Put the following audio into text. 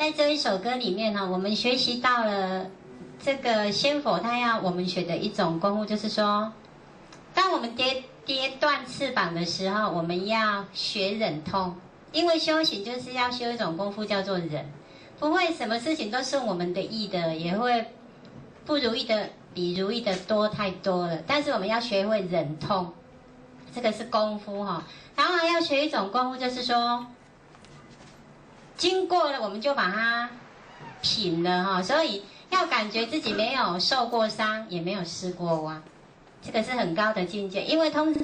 在这一首歌里面哈，我们学习到了这个仙佛他要我们学的一种功夫，就是说，当我们跌断翅膀的时候，我们要学忍痛，因为修行就是要修一种功夫叫做忍，不会什么事情都顺我们的意的，也会不如意的比如意的多太多了。但是我们要学会忍痛，这个是功夫哈。然后还要学一种功夫，就是说，经过了我们就把它品了哈，所以要感觉自己没有受过伤，也没有失过弯，这个是很高的境界。因为通